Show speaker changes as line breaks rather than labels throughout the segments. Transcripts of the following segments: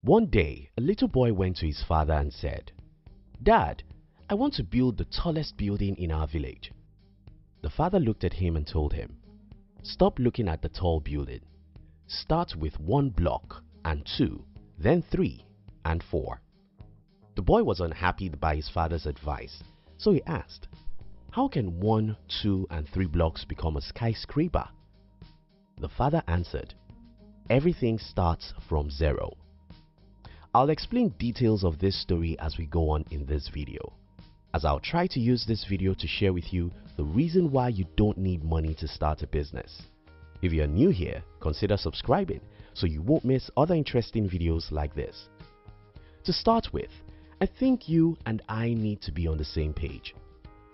One day, a little boy went to his father and said, "Dad, I want to build the tallest building in our village." The father looked at him and told him, "Stop looking at the tall building. Start with 1 block and 2, then 3 and 4. The boy was unhappy by his father's advice, so he asked, "How can 1, 2 and 3 blocks become a skyscraper?" The father answered, "Everything starts from 0. I'll explain details of this story as we go on in this video, as I'll try to use this video to share with you the reason why you don't need money to start a business. If you're new here, consider subscribing so you won't miss other interesting videos like this. To start with, I think you and I need to be on the same page.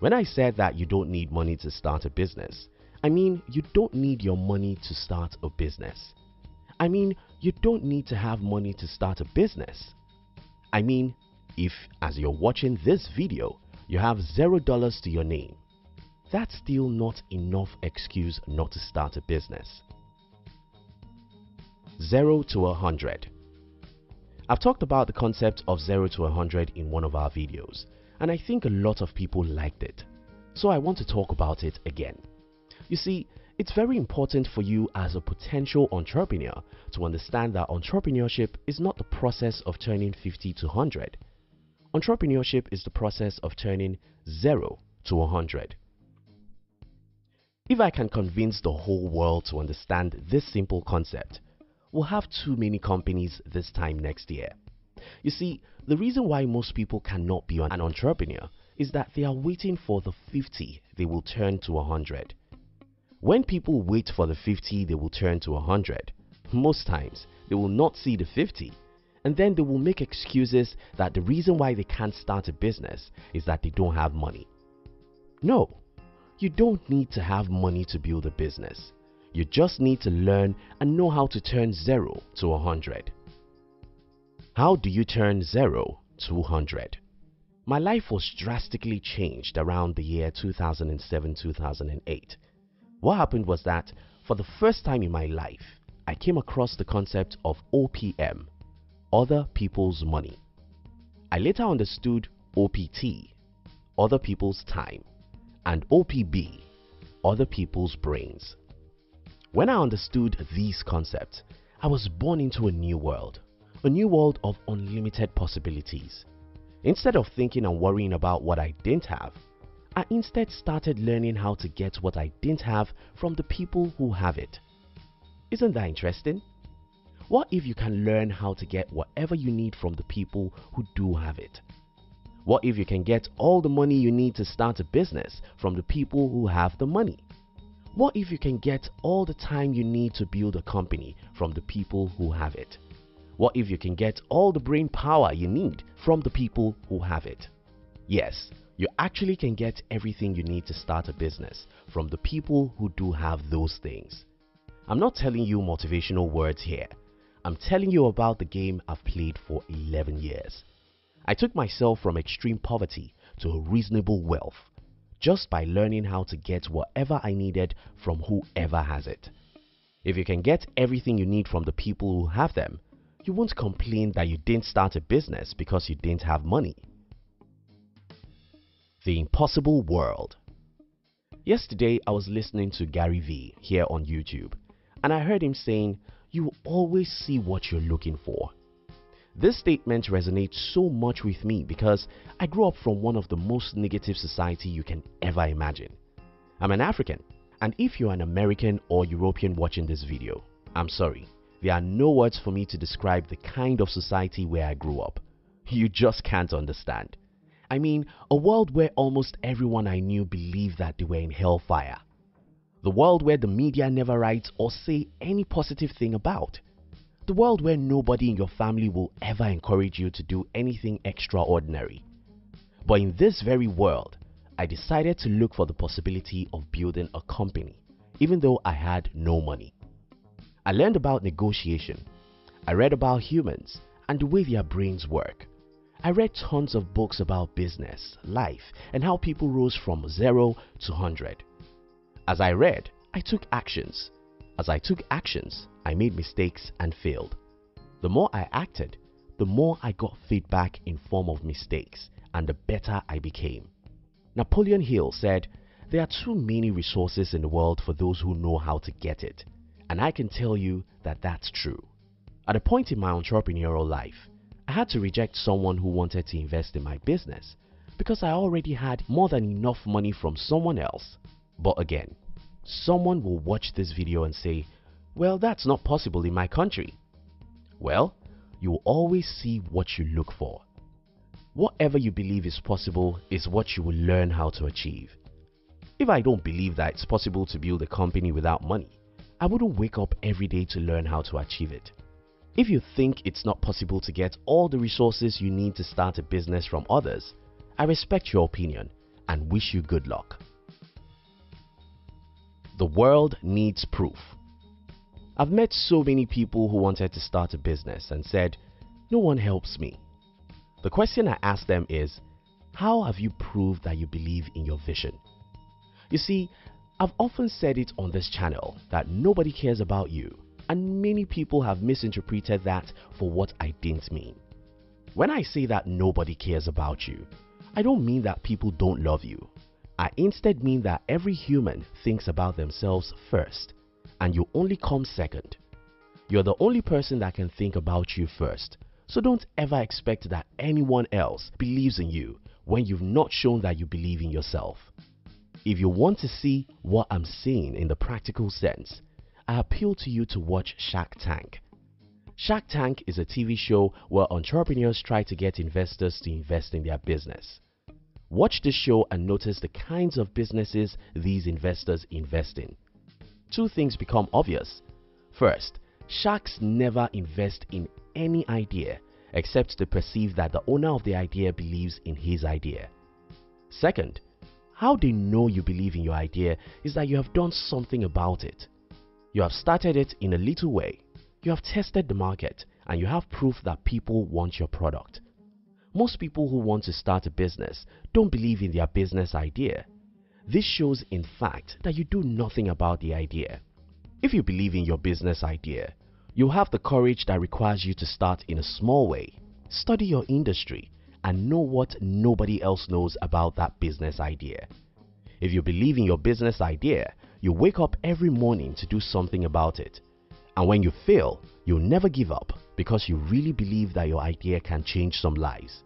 When I said that you don't need money to start a business, I mean you don't need your money to start a business. I mean you don't need to have money to start a business. I mean, if as you're watching this video, you have $0 to your name, that's still not enough excuse not to start a business. 0 to 100. I've talked about the concept of 0 to 100 in one of our videos, and I think a lot of people liked it, so I want to talk about it again. You see, it's very important for you as a potential entrepreneur to understand that entrepreneurship is not the process of turning 50 to 100. Entrepreneurship is the process of turning 0 to 100. If I can convince the whole world to understand this simple concept, we'll have too many companies this time next year. You see, the reason why most people cannot be an entrepreneur is that they are waiting for the 50 they will turn to 100. When people wait for the 50 they will turn to 100, most times they will not see the 50, and then they will make excuses that the reason why they can't start a business is that they don't have money. No, you don't need to have money to build a business. You just need to learn and know how to turn 0 to 100. How do you turn 0 to 100? My life was drastically changed around the year 2007-2008. What happened was that for the first time in my life, I came across the concept of OPM, other people's money. I later understood OPT, other people's time, and OPB, other people's brains. When I understood these concepts, I was born into a new world of unlimited possibilities. Instead of thinking and worrying about what I didn't have, I instead started learning how to get what I didn't have from the people who have it. Isn't that interesting? What if you can learn how to get whatever you need from the people who do have it? What if you can get all the money you need to start a business from the people who have the money? What if you can get all the time you need to build a company from the people who have it? What if you can get all the brain power you need from the people who have it? Yes, you actually can get everything you need to start a business from the people who do have those things. I'm not telling you motivational words here. I'm telling you about the game I've played for 11 years. I took myself from extreme poverty to a reasonable wealth just by learning how to get whatever I needed from whoever has it. If you can get everything you need from the people who have them, you won't complain that you didn't start a business because you didn't have money. The impossible world. Yesterday I was listening to Gary Vee here on YouTube, and I heard him saying, "You will always see what you're looking for." This statement resonates so much with me because I grew up from one of the most negative society you can ever imagine. I'm an African, and if you're an American or European watching this video, I'm sorry, there are no words for me to describe the kind of society where I grew up. You just can't understand. I mean, a world where almost everyone I knew believed that they were in hellfire. The world where the media never writes or say any positive thing about. The world where nobody in your family will ever encourage you to do anything extraordinary. But in this very world, I decided to look for the possibility of building a company, even though I had no money. I learned about negotiation. I read about humans and the way their brains work. I read tons of books about business, life, and how people rose from 0 to 100. As I read, I took actions. As I took actions, I made mistakes and failed. The more I acted, the more I got feedback in form of mistakes and the better I became. Napoleon Hill said, "There are too many resources in the world for those who know how to get it." And I can tell you that that's true. At a point in my entrepreneurial life, I had to reject someone who wanted to invest in my business because I already had more than enough money from someone else. But again, someone will watch this video and say, "Well, that's not possible in my country." Well, you will always see what you look for. Whatever you believe is possible is what you will learn how to achieve. If I don't believe that it's possible to build a company without money, I wouldn't wake up every day to learn how to achieve it. If you think it's not possible to get all the resources you need to start a business from others, I respect your opinion and wish you good luck. The world needs proof. I've met so many people who wanted to start a business and said, "No one helps me." The question I ask them is, how have you proved that you believe in your vision? You see, I've often said it on this channel that nobody cares about you, and many people have misinterpreted that for what I didn't mean. When I say that nobody cares about you, I don't mean that people don't love you. I instead mean that every human thinks about themselves first, and you only come second. You're the only person that can think about you first, so don't ever expect that anyone else believes in you when you've not shown that you believe in yourself. If you want to see what I'm saying in the practical sense, I appeal to you to watch Shark Tank. Shark Tank is a TV show where entrepreneurs try to get investors to invest in their business. Watch this show and notice the kinds of businesses these investors invest in. Two things become obvious. First, sharks never invest in any idea except to perceive that the owner of the idea believes in his idea. Second, how they know you believe in your idea is that you have done something about it. You have started it in a little way, you have tested the market, and you have proof that people want your product. Most people who want to start a business don't believe in their business idea. This shows in fact that you do nothing about the idea. If you believe in your business idea, you have the courage that requires you to start in a small way, study your industry, and know what nobody else knows about that business idea. If you believe in your business idea, you wake up every morning to do something about it. And when you fail, you'll never give up because you really believe that your idea can change some lives.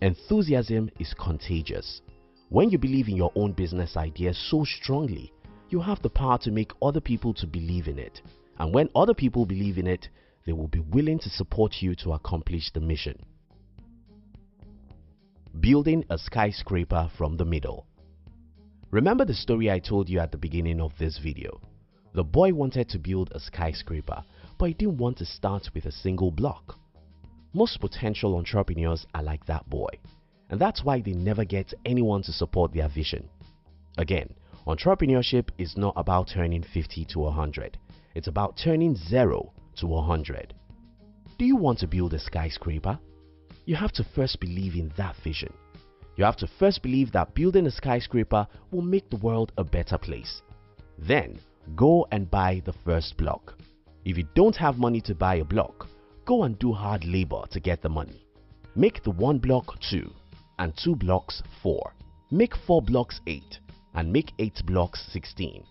Enthusiasm is contagious. When you believe in your own business idea so strongly, you have the power to make other people to believe in it. And when other people believe in it, they will be willing to support you to accomplish the mission. Building a skyscraper from the middle. Remember the story I told you at the beginning of this video? The boy wanted to build a skyscraper, but he didn't want to start with a single block. Most potential entrepreneurs are like that boy, and that's why they never get anyone to support their vision. Again, entrepreneurship is not about turning 50 to 100. It's about turning 0 to 100. Do you want to build a skyscraper? You have to first believe in that vision. You have to first believe that building a skyscraper will make the world a better place. Then, go and buy the first block. If you don't have money to buy a block, go and do hard labor to get the money. Make the 1 block 2, and 2 blocks 4. Make 4 blocks 8, and make 8 blocks 16.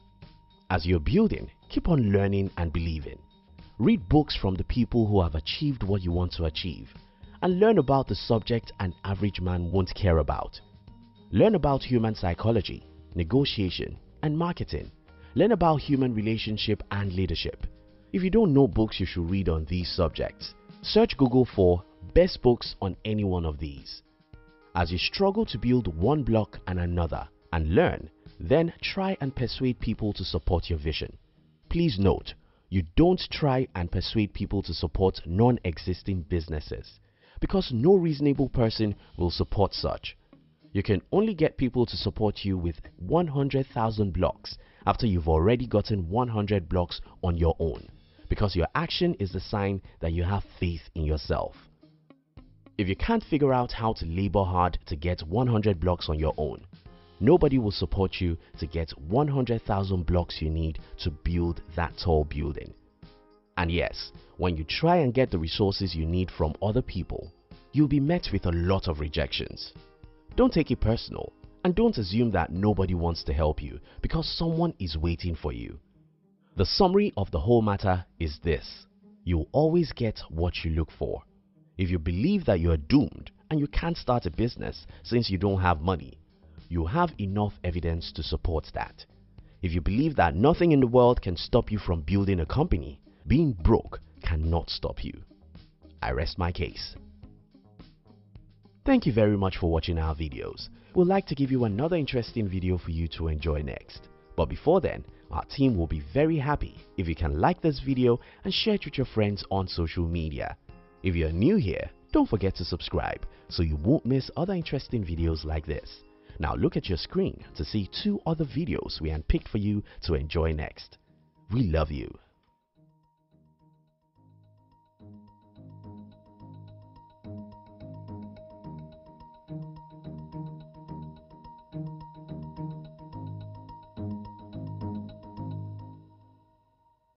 As you're building, keep on learning and believing. Read books from the people who have achieved what you want to achieve, and learn about the subject an average man won't care about. Learn about human psychology, negotiation, and marketing. Learn about human relationship and leadership. If you don't know books you should read on these subjects, search Google for best books on any one of these. As you struggle to build 1 block and another and learn, then try and persuade people to support your vision. Please note, you don't try and persuade people to support non-existing businesses, because no reasonable person will support such. You can only get people to support you with 100,000 blocks after you've already gotten 100 blocks on your own, because your action is the sign that you have faith in yourself. If you can't figure out how to labor hard to get 100 blocks on your own, nobody will support you to get 100,000 blocks you need to build that tall building. And yes, when you try and get the resources you need from other people, you'll be met with a lot of rejections. Don't take it personal, and don't assume that nobody wants to help you because someone is waiting for you. The summary of the whole matter is this: you'll always get what you look for. If you believe that you are doomed and you can't start a business since you don't have money, you have enough evidence to support that. If you believe that nothing in the world can stop you from building a company, being broke cannot stop you. I rest my case. Thank you very much for watching our videos. We'd like to give you another interesting video for you to enjoy next. But before then, our team will be very happy if you can like this video and share it with your friends on social media. If you're new here, don't forget to subscribe so you won't miss other interesting videos like this. Now look at your screen to see 2 other videos we handpicked for you to enjoy next. We love you.